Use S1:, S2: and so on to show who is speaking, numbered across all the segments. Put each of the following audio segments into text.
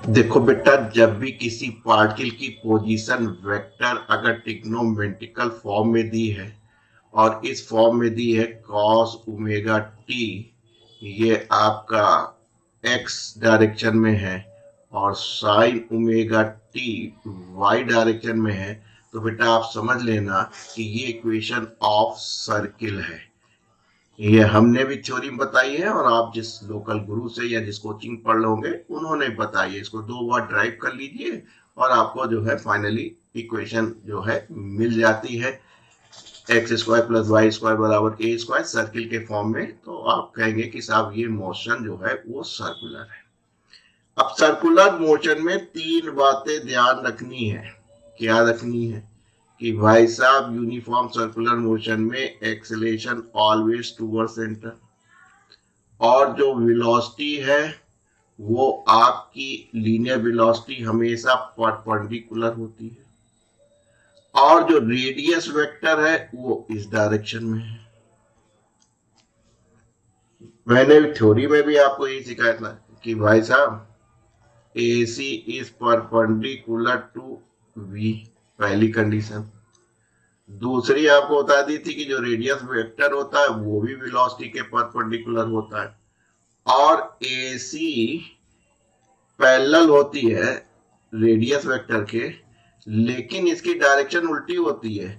S1: देखो बेटा, जब भी किसी पार्टिकल की पोजीशन वेक्टर अगर ट्रिग्नोमेट्रिकल फॉर्म में दी है और इस फॉर्म में दी है कॉस ओमेगा टी, ये आपका एक्स डायरेक्शन में है और sine omega t y direction में है, तो बेटा आप समझ लेना कि ये इक्वेशन ऑफ सर्किल है। ये हमने भी थ्योरी बताई है और आप जिस लोकल गुरु से या जिस कोचिंग पढ़ लोगे उन्होंने बताई है। इसको 2 बार ड्राइव कर लीजिए और आपको जो है फाइनली इक्वेशन जो है मिल जाती है, x square plus y square बराबर ए स्क्वायर सर्किल के फॉर्म में। तो आप कहेंगे कि साहब ये मोशन जो है वो सर्कुलर है। अब सर्कुलर मोशन में 3 बातें ध्यान रखनी है। क्या रखनी है? कि भाई साहब यूनिफॉर्म सर्कुलर मोशन में एक्सेलेरेशन ऑलवेज टूवर्ड सेंटर, और जो वेलोसिटी है वो आपकी लीनियर वेलोसिटी हमेशा परपेंडिकुलर होती है, और जो रेडियस वेक्टर है वो इस डायरेक्शन में है। मैंने थ्योरी में भी आपको यही सिखाया था कि भाई साहब AC is perpendicular to V, पहली कंडीशन। दूसरी आपको बता दी थी कि जो रेडियस वेक्टर होता है वो भी वेलोसिटी के परपेंडिकुलर होता है, और AC पैरेलल होती है रेडियस वेक्टर के, लेकिन इसकी डायरेक्शन उल्टी होती है।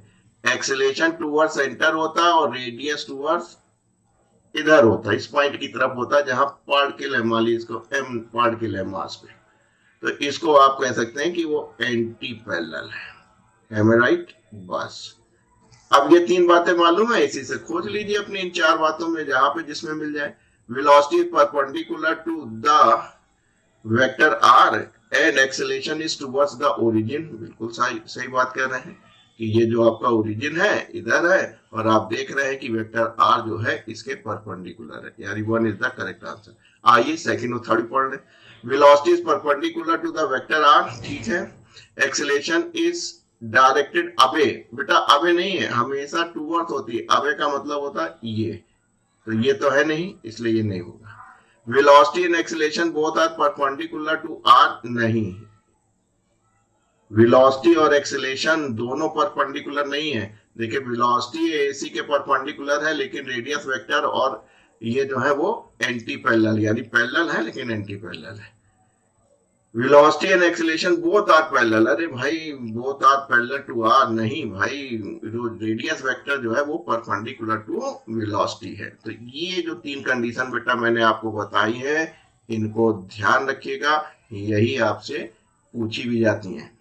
S1: एक्सेलेरेशन टूवर्ड सेंटर होता है और रेडियस टूवर्ड्स इधर होता है, इस पॉइंट की तरफ होता है जहां पार्टिकल है, मान लीजिए इसको m पार्टिकल है मास पे, तो इसको आप कह सकते हैं कि वो एंटी पैरेलल है। एम आई राइट? बस अब ये 3 बातें मालूम है, इसी से खोज लीजिए अपनी इन 4 बातों में जहां पे जिसमें मिल जाए। Velocity perpendicular to the vector r and acceleration is towards the origin. बिल्कुल सही सही बात कह रहे हैं कि ये जो आपका ओरिजिन है इधर है, और आप देख रहे हैं कि वेक्टर आर जो है इसके परपेंडिकुलर है, यानी 1 इज द करेक्ट आंसर। आइए सेकंड और थर्ड पढ़ लें। Velocity is perpendicular to the vector r, ठीक है। एक्सेलेरेशन इज डायरेक्टेड अवे, बेटा अवे नहीं है, हमेशा टूवर्ड्स होती है। अवे का मतलब होता है ये, तो ये तो है नहीं, इसलिए ये नहीं होगा। Velocity and acceleration both are perpendicular to r, नहीं। वेलोसिटी और एक्सेलेरेशन दोनों परपेंडिकुलर नहीं है। देखिए वेलोसिटी AC के परपेंडिकुलर है, लेकिन रेडियस वेक्टर और ये जो है वो एंटी पैरेलल, यानी पैरेलल है लेकिन एंटी पैरेलल है। Velocity and acceleration both are parallel, अरे भाई both are parallel to r नहीं भाई, जो रेडियस वेक्टर जो है वो परपेंडिकुलर टू वेलोसिटी है। तो ये जो 3 कंडीशन बेटा मैंने आपको बताई है, इनको ध्यान रखिएगा, यही आपसे पूछी भी जाती हैं।